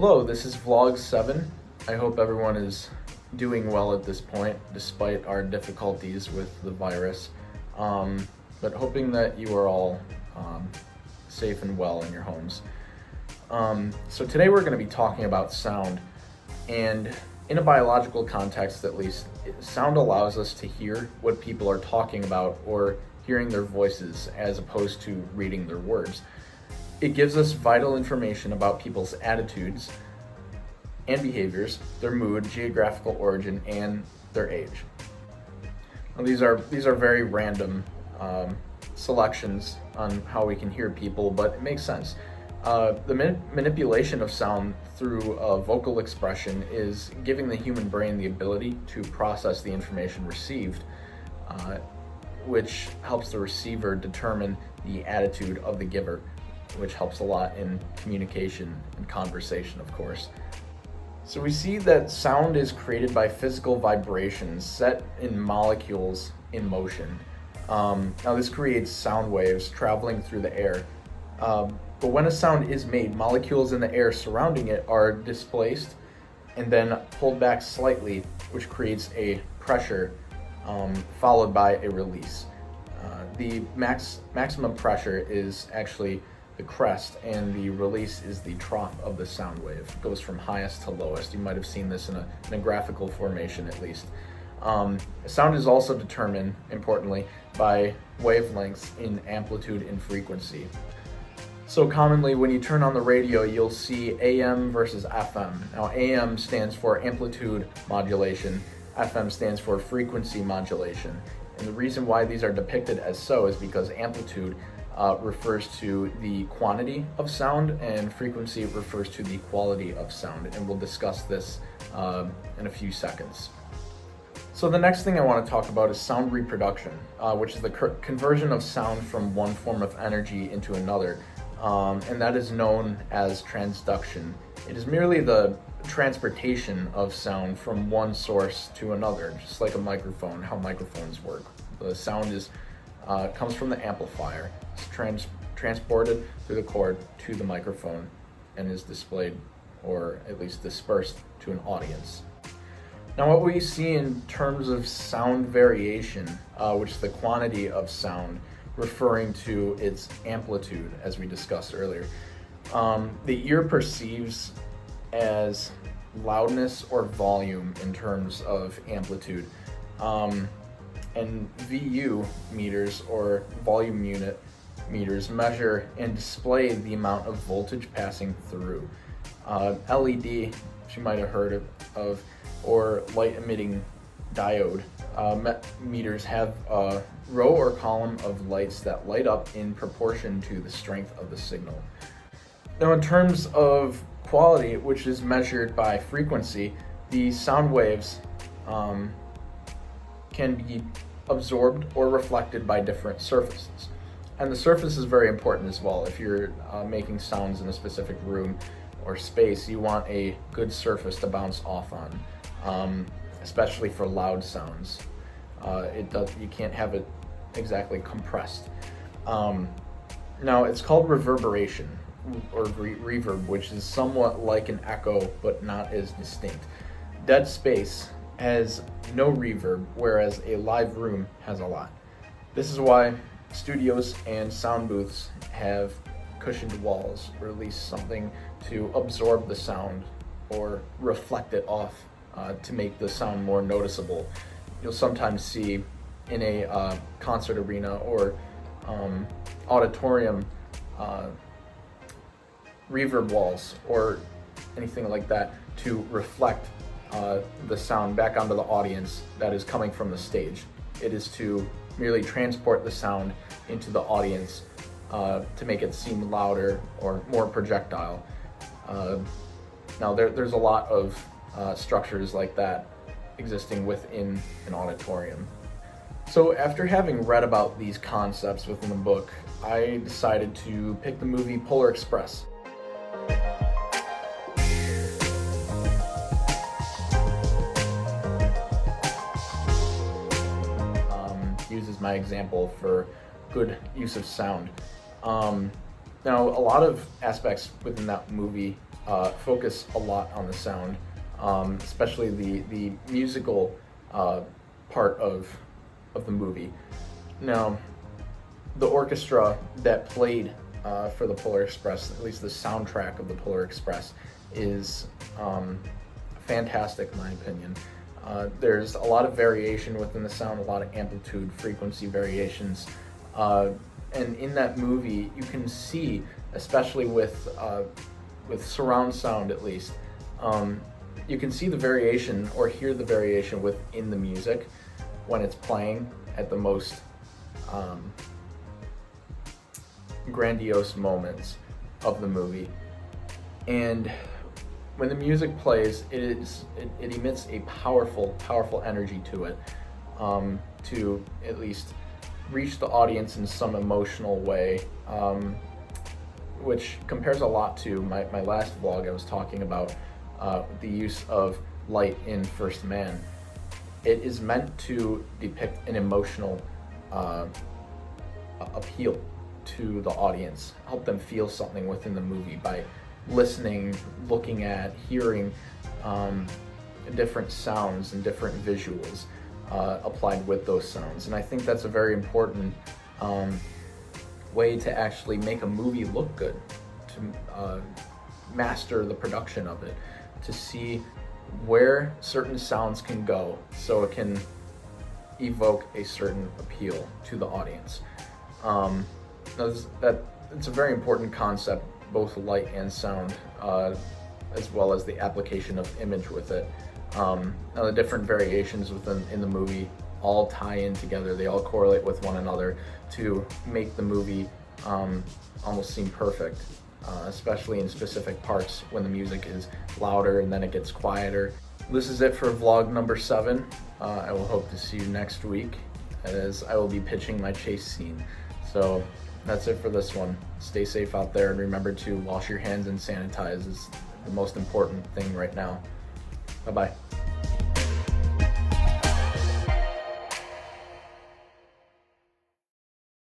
Hello, this is Vlog 7. I hope everyone is doing well at this point, despite our difficulties with the virus. But hoping that you are all safe and well in your homes. So today we're going to be talking about sound, and in a biological context at least, sound allows us to hear what people are talking about or hearing their voices as opposed to reading their words. It gives us vital information about people's attitudes and behaviors, their mood, geographical origin, and their age. Now, these are very random selections on how we can hear people, but it makes sense. The manipulation of sound through vocal expression is giving the human brain the ability to process the information received, which helps the receiver determine the attitude of the giver, which helps a lot in communication and conversation, of course. So we see that sound is created by physical vibrations set in molecules in motion. Now this creates sound waves traveling through the air. But when a sound is made, molecules in the air surrounding it are displaced and then pulled back slightly, which creates a pressure followed by a release. The maximum pressure is actually the crest, and the release is the trough of the sound wave. It goes from highest to lowest. You might have seen this in a graphical formation at least. Sound is also determined, importantly, by wavelengths in amplitude and frequency. So commonly when you turn on the radio, you'll see AM versus FM. Now AM stands for amplitude modulation, FM stands for frequency modulation. And the reason why these are depicted as so is because amplitude refers to the quantity of sound and frequency refers to the quality of sound, and we'll discuss this in a few seconds. So the next thing I want to talk about is sound reproduction, which is the conversion of sound from one form of energy into another, and that is known as transduction. It is merely the transportation of sound from one source to another, just like a microphone, how microphones work. The sound comes from the amplifier. It's transported through the cord to the microphone and is displayed, or at least dispersed, to an audience. Now what we see in terms of sound variation, which is the quantity of sound referring to its amplitude, as we discussed earlier, the ear perceives as loudness or volume in terms of amplitude. And VU meters, or volume unit meters, measure and display the amount of voltage passing through. LED, which you might have heard of, or light emitting diode meters have a row or column of lights that light up in proportion to the strength of the signal. Now in terms of quality, which is measured by frequency, the sound waves can be absorbed or reflected by different surfaces. And the surface is very important as well. If you're making sounds in a specific room or space, you want a good surface to bounce off on, especially for loud sounds. You can't have it exactly compressed. Now it's called reverberation, or reverb, which is somewhat like an echo but not as distinct. Dead space has no reverb, whereas a live room has a lot. This is why studios and sound booths have cushioned walls, or at least something to absorb the sound or reflect it off to make the sound more noticeable. You'll sometimes see in a concert arena or auditorium reverb walls or anything like that to reflect the sound back onto the audience that is coming from the stage. It is to merely transport the sound into the audience to make it seem louder or more projectile. Now there's a lot of structures like that existing within an auditorium. So after having read about these concepts within the book, I decided to pick the movie Polar Express. Use as my example for good use of sound. Now, a lot of aspects within that movie focus a lot on the sound, especially the musical part of the movie. Now, the orchestra that played for the Polar Express, at least the soundtrack of the Polar Express, is fantastic in my opinion. There's a lot of variation within the sound, a lot of amplitude, frequency variations. And in that movie, you can see, especially with surround sound at least, you can see the variation or hear the variation within the music when it's playing at the most grandiose moments of the movie. And when the music plays, it emits a powerful energy to it, to at least reach the audience in some emotional way, which compares a lot to my last vlog. I was talking about the use of light in First Man. It is meant to depict an emotional appeal to the audience, help them feel something within the movie by listening, looking at, hearing different sounds and different visuals applied with those sounds. And I think that's a very important way to actually make a movie look good, to master the production of it, to see where certain sounds can go so it can evoke a certain appeal to the audience. It's a very important concept, both light and sound, as well as the application of image with it. Now the different variations in the movie all tie in together. They all correlate with one another to make the movie almost seem perfect, especially in specific parts when the music is louder and then it gets quieter. This is it for vlog number 7. I will hope to see you next week, as I will be pitching my chase scene. So that's it for this one. Stay safe out there, and remember to wash your hands and sanitize is the most important thing right now. Bye-bye.